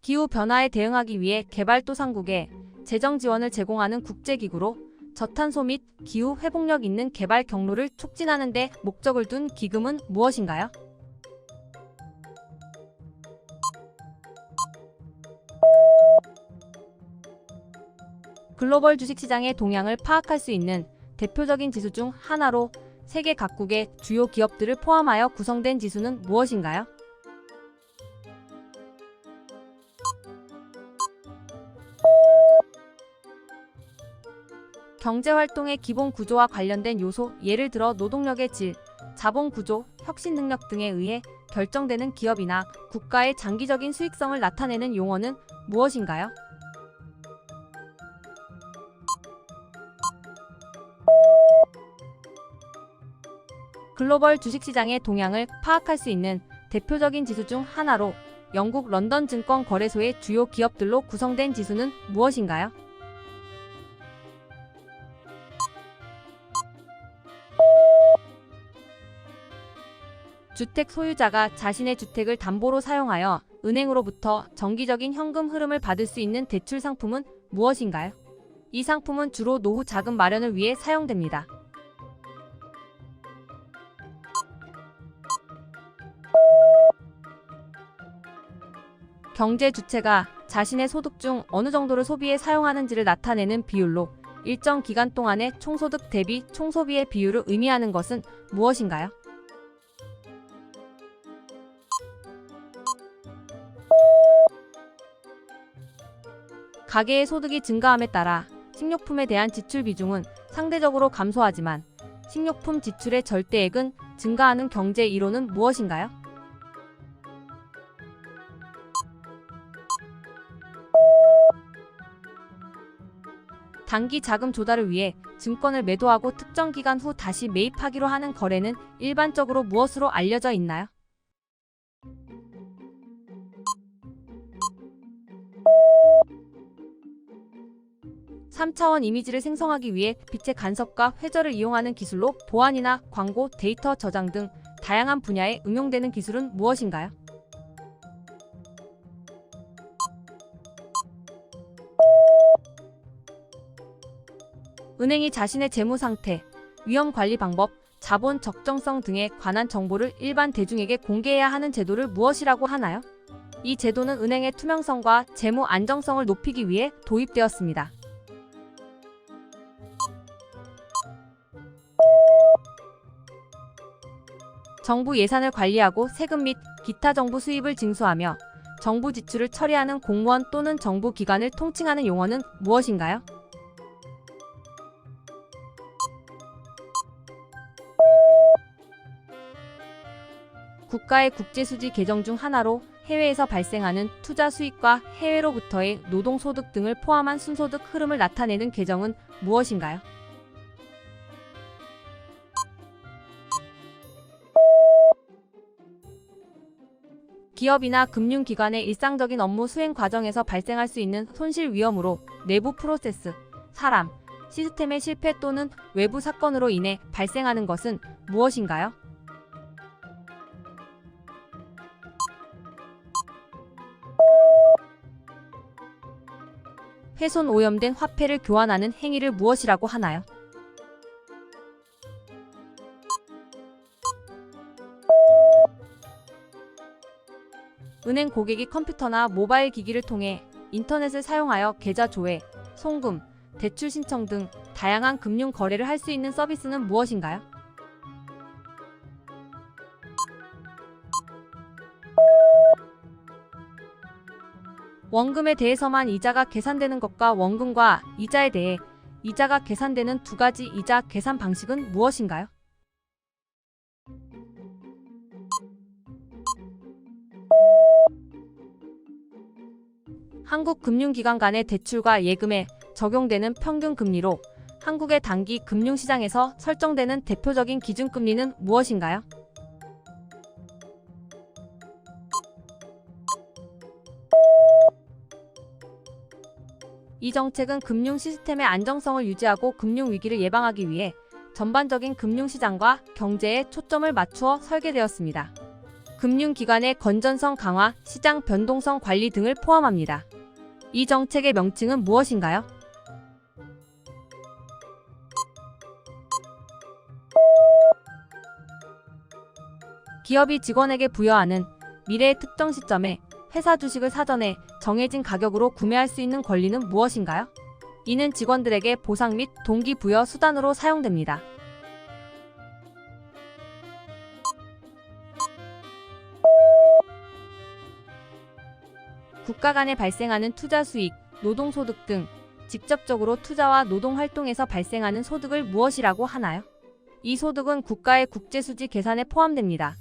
기후변화에 대응하기 위해 개발도상국에 재정 지원을 제공하는 국제기구로 저탄소 및 기후 회복력 있는 개발 경로를 촉진하는 데 목적을 둔 기금은 무엇인가요? 글로벌 주식시장의 동향을 파악할 수 있는 대표적인 지수 중 하나로 세계 각국의 주요 기업들을 포함하여 구성된 지수는 무엇인가요? 경제활동의 기본 구조와 관련된 요소, 예를 들어 노동력의 질, 자본 구조, 혁신 능력 등에 의해 결정되는 기업이나 국가의 장기적인 수익성을 나타내는 용어는 무엇인가요? 글로벌 주식시장의 동향을 파악할 수 있는 대표적인 지수 중 하나로 영국 런던 증권 거래소의 주요 기업들로 구성된 지수는 무엇인가요? 주택 소유자가 자신의 주택을 담보로 사용하여 은행으로부터 정기적인 현금 흐름을 받을 수 있는 대출 상품은 무엇인가요? 이 상품은 주로 노후 자금 마련을 위해 사용됩니다. 경제 주체가 자신의 소득 중 어느 정도를 소비에 사용하는지를 나타내는 비율로 일정 기간 동안의 총소득 대비 총소비의 비율을 의미하는 것은 무엇인가요? 가계의 소득이 증가함에 따라 식료품에 대한 지출 비중은 상대적으로 감소하지만 식료품 지출의 절대액은 증가하는 경제 이론은 무엇인가요? 단기 자금 조달을 위해 증권을 매도하고 특정 기간 후 다시 매입하기로 하는 거래는 일반적으로 무엇으로 알려져 있나요? 3차원 이미지를 생성하기 위해 빛의 간섭과 회절을 이용하는 기술로 보안이나 광고, 데이터 저장 등 다양한 분야에 응용되는 기술은 무엇인가요? 은행이 자신의 재무 상태, 위험 관리 방법, 자본 적정성 등에 관한 정보를 일반 대중에게 공개해야 하는 제도를 무엇이라고 하나요? 이 제도는 은행의 투명성과 재무 안정성을 높이기 위해 도입되었습니다. 정부 예산을 관리하고 세금 및 기타 정부 수입을 징수하며 정부 지출을 처리하는 공무원 또는 정부 기관을 통칭하는 용어는 무엇인가요? 국가의 국제수지 계정 중 하나로 해외에서 발생하는 투자 수익과 해외로부터의 노동소득 등을 포함한 순소득 흐름을 나타내는 계정은 무엇인가요? 기업이나 금융기관의 일상적인 업무 수행 과정에서 발생할 수 있는 손실 위험으로 내부 프로세스, 사람, 시스템의 실패 또는 외부 사건으로 인해 발생하는 것은 무엇인가요? 훼손 오염된 화폐를 교환하는 행위를 무엇이라고 하나요? 은행 고객이 컴퓨터나 모바일 기기를 통해 인터넷을 사용하여 계좌 조회, 송금, 대출 신청 등 다양한 금융 거래를 할 수 있는 서비스는 무엇인가요? 원금에 대해서만 이자가 계산되는 것과 원금과 이자에 대해 이자가 계산되는 두 가지 이자 계산 방식은 무엇인가요? 한국 금융기관 간의 대출과 예금에 적용되는 평균 금리로 한국의 단기 금융시장에서 설정되는 대표적인 기준금리는 무엇인가요? 이 정책은 금융 시스템의 안정성을 유지하고 금융 위기를 예방하기 위해 전반적인 금융시장과 경제에 초점을 맞추어 설계되었습니다. 금융기관의 건전성 강화, 시장 변동성 관리 등을 포함합니다. 이 정책의 명칭은 무엇인가요? 기업이 직원에게 부여하는 미래의 특정 시점에 회사 주식을 사전에 정해진 가격으로 구매할 수 있는 권리는 무엇인가요? 이는 직원들에게 보상 및 동기부여 수단으로 사용됩니다. 국가 간에 발생하는 투자 수익, 노동소득 등 직접적으로 투자와 노동활동에서 발생하는 소득을 무엇이라고 하나요? 이 소득은 국가의 국제수지 계산에 포함됩니다.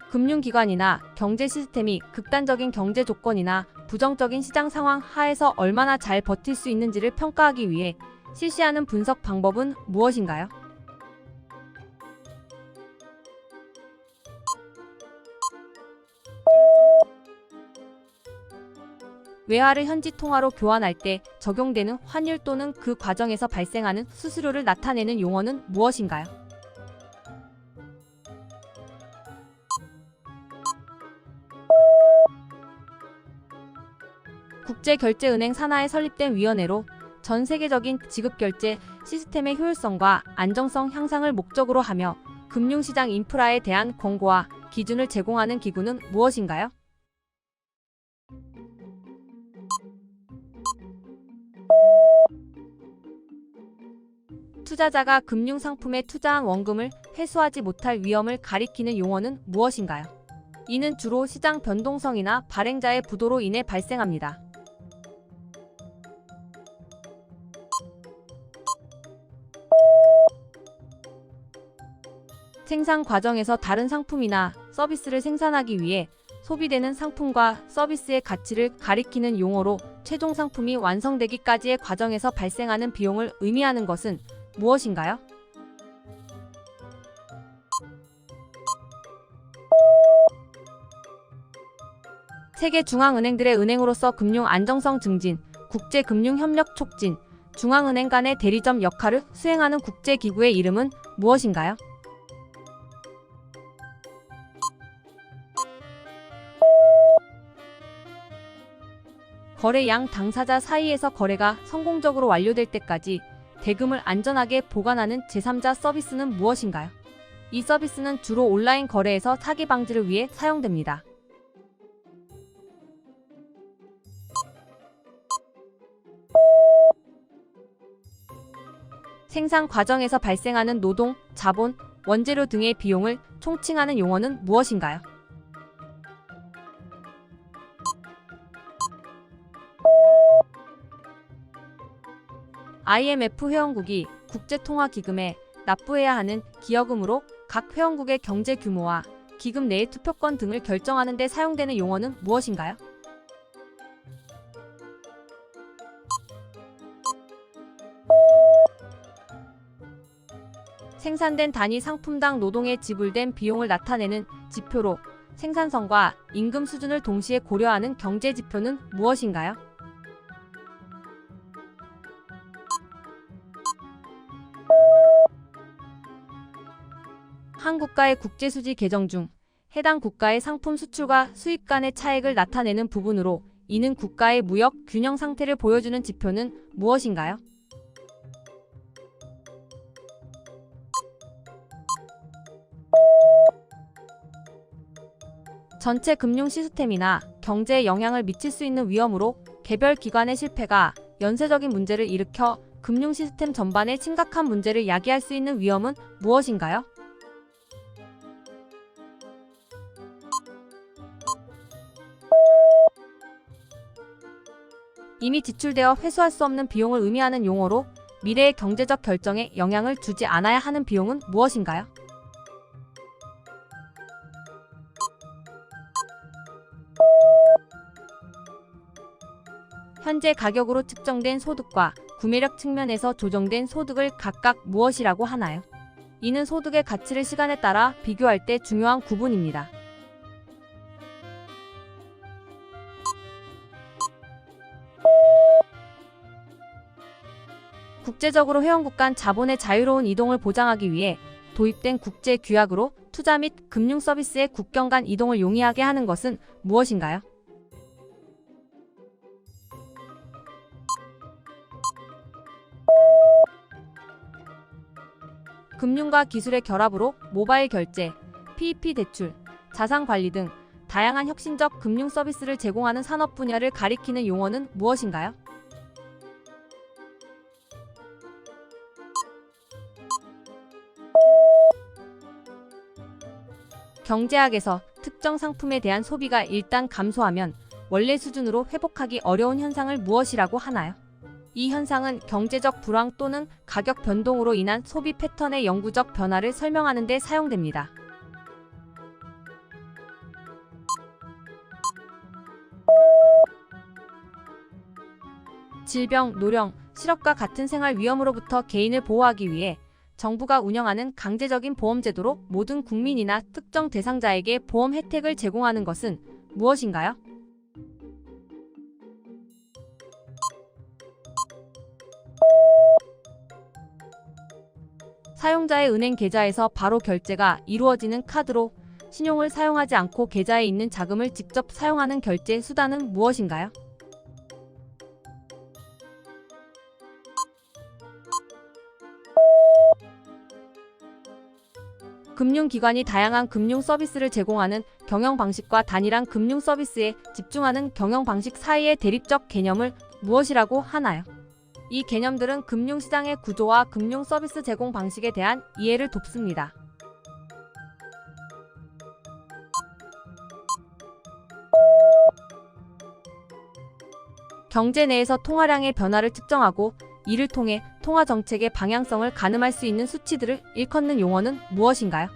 금융기관이나 경제 시스템이 극단적인 경제 조건이나 부정적인 시장 상황 하에서 얼마나 잘 버틸 수 있는지를 평가하기 위해 실시하는 분석 방법은 무엇인가요? 외화를 현지 통화로 교환할 때 적용되는 환율 또는 그 과정에서 발생하는 수수료를 나타내는 용어는 무엇인가요? 국제결제은행 산하에 설립된 위원회로 전 세계적인 지급결제 시스템의 효율성과 안정성 향상을 목적으로 하며 금융시장 인프라에 대한 권고와 기준을 제공하는 기구는 무엇인가요? 투자자가 금융상품에 투자한 원금을 회수하지 못할 위험을 가리키는 용어는 무엇인가요? 이는 주로 시장 변동성이나 발행자의 부도로 인해 발생합니다. 생산 과정에서 다른 상품이나 서비스를 생산하기 위해 소비되는 상품과 서비스의 가치를 가리키는 용어로 최종 상품이 완성되기까지의 과정에서 발생하는 비용을 의미하는 것은 무엇인가요? 세계 중앙은행들의 은행으로서 금융 안정성 증진, 국제금융협력 촉진, 중앙은행 간의 대리점 역할을 수행하는 국제기구의 이름은 무엇인가요? 거래양 당사자 사이에서 거래가 성공적으로 완료될 때까지 대금을 안전하게 보관하는 제3자 서비스는 무엇인가요? 이 서비스는 주로 온라인 거래에서 사기 방지를 위해 사용됩니다. 생산 과정에서 발생하는 노동, 자본, 원재료 등의 비용을 총칭하는 용어는 무엇인가요? IMF 회원국이 국제통화기금에 납부해야 하는 기여금으로 각 회원국의 경제 규모와 기금 내의 투표권 등을 결정하는 데 사용되는 용어는 무엇인가요? 생산된 단위 상품당 노동에 지불된 비용을 나타내는 지표로 생산성과 임금 수준을 동시에 고려하는 경제지표는 무엇인가요? 한 국가의 국제수지 개정 중 해당 국가의 상품 수출과 수입 간의 차액을 나타내는 부분으로 이는 국가의 무역 균형 상태를 보여주는 지표는 무엇인가요? 전체 금융 시스템이나 경제에 영향을 미칠 수 있는 위험으로 개별 기관의 실패가 연쇄적인 문제를 일으켜 금융 시스템 전반에 심각한 문제를 야기할 수 있는 위험은 무엇인가요? 이미 지출되어 회수할 수 없는 비용을 의미하는 용어로 미래의 경제적 결정에 영향을 주지 않아야 하는 비용은 무엇인가요? 현재 가격으로 측정된 소득과 구매력 측면에서 조정된 소득을 각각 무엇이라고 하나요? 이는 소득의 가치를 시간에 따라 비교할 때 중요한 구분입니다. 국제적으로 회원국 간 자본의 자유로운 이동을 보장하기 위해 도입된 국제 규약으로 투자 및 금융 서비스의 국경 간 이동을 용이하게 하는 것은 무엇인가요? 금융과 기술의 결합으로 모바일 결제, PEP 대출, 자산 관리 등 다양한 혁신적 금융 서비스를 제공하는 산업 분야를 가리키는 용어는 무엇인가요? 경제학에서 특정 상품에 대한 소비가 일단 감소하면 원래 수준으로 회복하기 어려운 현상을 무엇이라고 하나요? 이 현상은 경제적 불황 또는 가격 변동으로 인한 소비 패턴의 영구적 변화를 설명하는 데 사용됩니다. 질병, 노령, 실업과 같은 생활 위험으로부터 개인을 보호하기 위해 정부가 운영하는 강제적인 보험제도로 모든 국민이나 특정 대상자에게 보험 혜택을 제공하는 것은 무엇인가요? 사용자의 은행 계좌에서 바로 결제가 이루어지는 카드로 신용을 사용하지 않고 계좌에 있는 자금을 직접 사용하는 결제 수단은 무엇인가요? 금융기관이 다양한 금융 서비스를 제공하는 경영 방식과 단일한 금융 서비스에 집중하는 경영 방식 사이의 대립적 개념을 무엇이라고 하나요? 이 개념들은 금융시장의 구조와 금융 서비스 제공 방식에 대한 이해를 돕습니다. 경제 내에서 통화량의 변화를 측정하고 이를 통해 통화 정책의 방향성을 가늠할 수 있는 수치들을 일컫는 용어는 무엇인가요?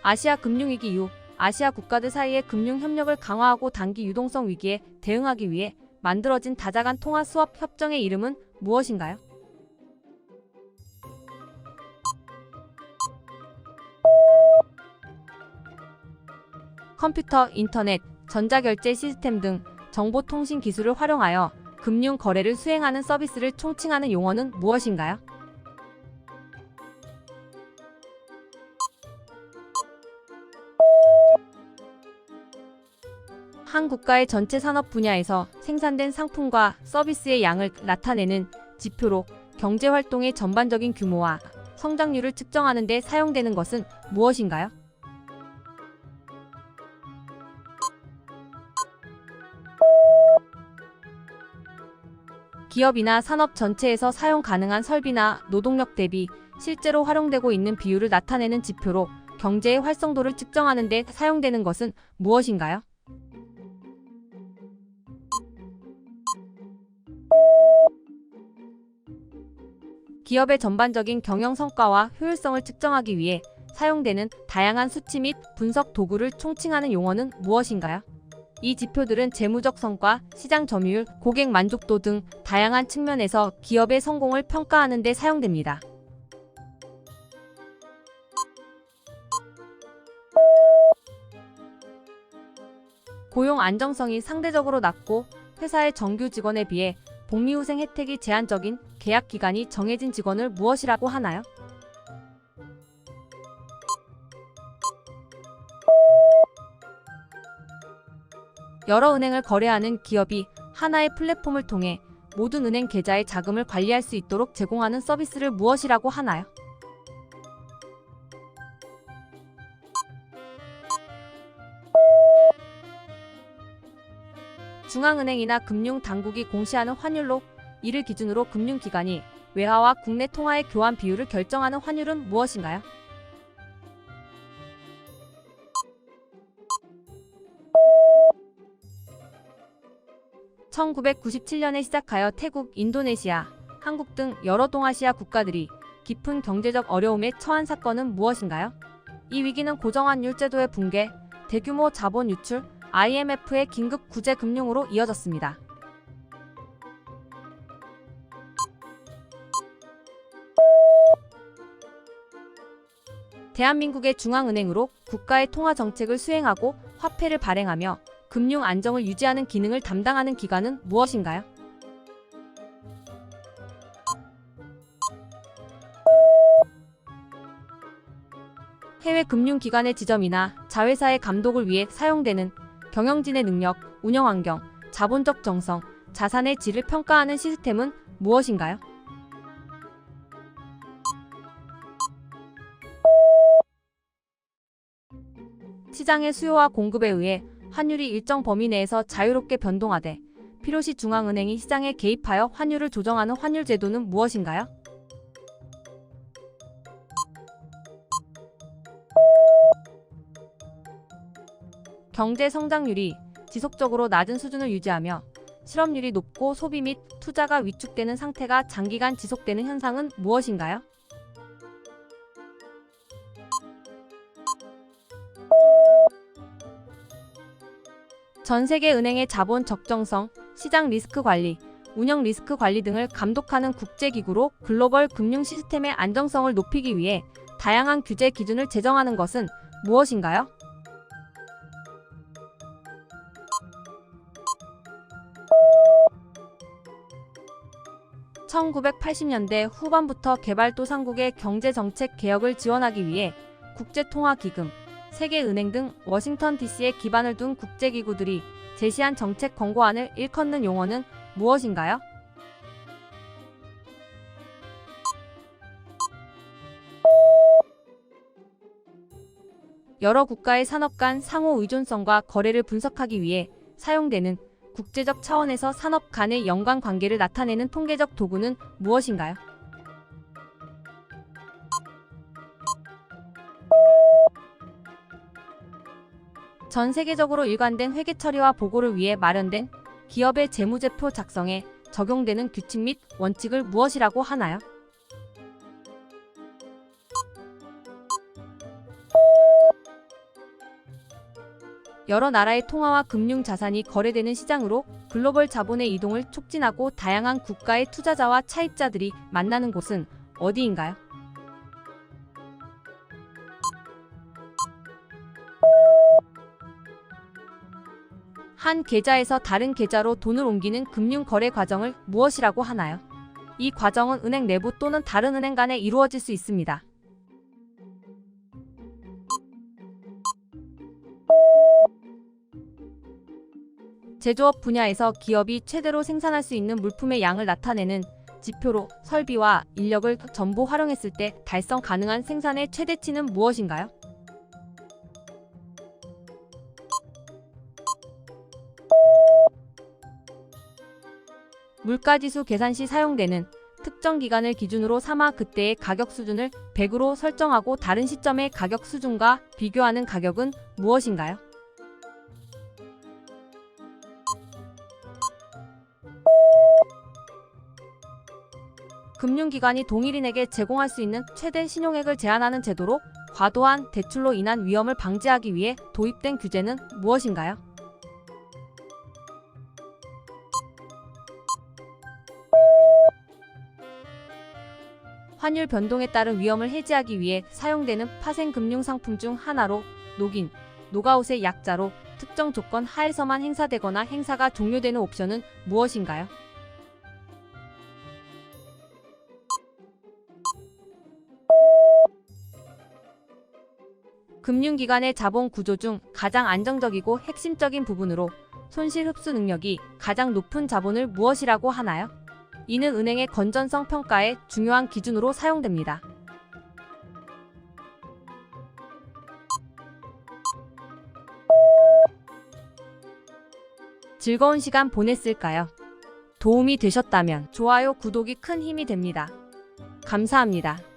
아시아 금융위기 이후 아시아 국가들 사이의 금융 협력을 강화하고 단기 유동성 위기에 대응하기 위해 만들어진 다자간 통화 수업 협정의 이름은 무엇인가요? 컴퓨터, 인터넷, 전자결제 시스템 등 정보통신 기술을 활용하여 금융 거래를 수행하는 서비스를 총칭하는 용어는 무엇인가요? 한 국가의 전체 산업 분야에서 생산된 상품과 서비스의 양을 나타내는 지표로 경제활동의 전반적인 규모와 성장률을 측정하는 데 사용되는 것은 무엇인가요? 기업이나 산업 전체에서 사용 가능한 설비나 노동력 대비 실제로 활용되고 있는 비율을 나타내는 지표로 경제의 활성도를 측정하는 데 사용되는 것은 무엇인가요? 기업의 전반적인 경영 성과와 효율성을 측정하기 위해 사용되는 다양한 수치 및 분석 도구를 총칭하는 용어는 무엇인가요? 이 지표들은 재무적 성과, 시장 점유율, 고객 만족도 등 다양한 측면에서 기업의 성공을 평가하는 데 사용됩니다. 고용 안정성이 상대적으로 낮고 회사의 정규 직원에 비해 복리후생 혜택이 제한적인 계약 기간이 정해진 직원을 무엇이라고 하나요? 여러 은행을 거래하는 기업이 하나의 플랫폼을 통해 모든 은행 계좌의 자금을 관리할 수 있도록 제공하는 서비스를 무엇이라고 하나요? 중앙은행이나 금융당국이 공시하는 환율로 이를 기준으로 금융기관이 외화와 국내 통화의 교환 비율을 결정하는 환율은 무엇인가요? (1997년에) 시작하여 태국, 인도네시아, 한국 등 여러 동아시아 국가들이 깊은 경제적 어려움에 처한 사건은 무엇인가요? 이 위기는 고정환율 제도의 붕괴, 대규모 자본 유출, IMF의 긴급 구제 금융으로 이어졌습니다. 대한민국의 중앙은행으로 국가의 통화 정책을 수행하고 화폐를 발행하며 금융 안정을 유지하는 기능을 담당하는 기관은 무엇인가요? 해외 금융기관의 지점이나 자회사의 감독을 위해 사용되는 경영진의 능력, 운영 환경, 자본적 정성, 자산의 질을 평가하는 시스템은 무엇인가요? 시장의 수요와 공급에 의해 환율이 일정 범위 내에서 자유롭게 변동하되 필요시 중앙은행이 시장에 개입하여 환율을 조정하는 환율 제도는 무엇인가요? 경제 성장률이 지속적으로 낮은 수준을 유지하며 실업률이 높고 소비 및 투자가 위축되는 상태가 장기간 지속되는 현상은 무엇인가요? 전 세계 은행의 자본 적정성, 시장 리스크 관리, 운영 리스크 관리 등을 감독하는 국제기구로 글로벌 금융 시스템의 안정성을 높이기 위해 다양한 규제 기준을 제정하는 것은 무엇인가요? 1980년대 후반부터 개발도상국의 경제정책 개혁을 지원하기 위해 국제통화기금, 세계은행 등 워싱턴 DC에 기반을 둔 국제기구들이 제시한 정책 권고안을 일컫는 용어는 무엇인가요? 여러 국가의 산업 간 상호 의존성과 거래를 분석하기 위해 사용되는 국제적 차원에서 산업 간의 연관 관계를 나타내는 통계적 도구는 무엇인가요? 전 세계적으로 일관된 회계 처리와 보고를 위해 마련된 기업의 재무제표 작성에 적용되는 규칙 및 원칙을 무엇이라고 하나요? 여러 나라의 통화와 금융 자산이 거래되는 시장으로 글로벌 자본의 이동을 촉진하고 다양한 국가의 투자자와 차입자들이 만나는 곳은 어디인가요? 한 계좌에서 다른 계좌로 돈을 옮기는 금융 거래 과정을 무엇이라고 하나요? 이 과정은 은행 내부 또는 다른 은행 간에 이루어질 수 있습니다. 제조업 분야에서 기업이 최대로 생산할 수 있는 물품의 양을 나타내는 지표로 설비와 인력을 전부 활용했을 때 달성 가능한 생산의 최대치는 무엇인가요? 물가지수 계산 시 사용되는 특정 기간을 기준으로 삼아 그때의 가격 수준을 100으로 설정하고 다른 시점의 가격 수준과 비교하는 가격은 무엇인가요? 금융기관이 동일인에게 제공할 수 있는 최대 신용액을 제한하는 제도로 과도한 대출로 인한 위험을 방지하기 위해 도입된 규제는 무엇인가요? 환율 변동에 따른 위험을 해지하기 위해 사용되는 파생금융상품 중 하나로 녹인, 녹아웃의 약자로 특정 조건 하에서만 행사되거나 행사가 종료되는 옵션은 무엇인가요? 금융기관의 자본 구조 중 가장 안정적이고 핵심적인 부분으로 손실 흡수 능력이 가장 높은 자본을 무엇이라고 하나요? 이는 은행의 건전성 평가의 중요한 기준으로 사용됩니다. 즐거운 시간 보냈을까요? 도움이 되셨다면 좋아요, 구독이 큰 힘이 됩니다. 감사합니다.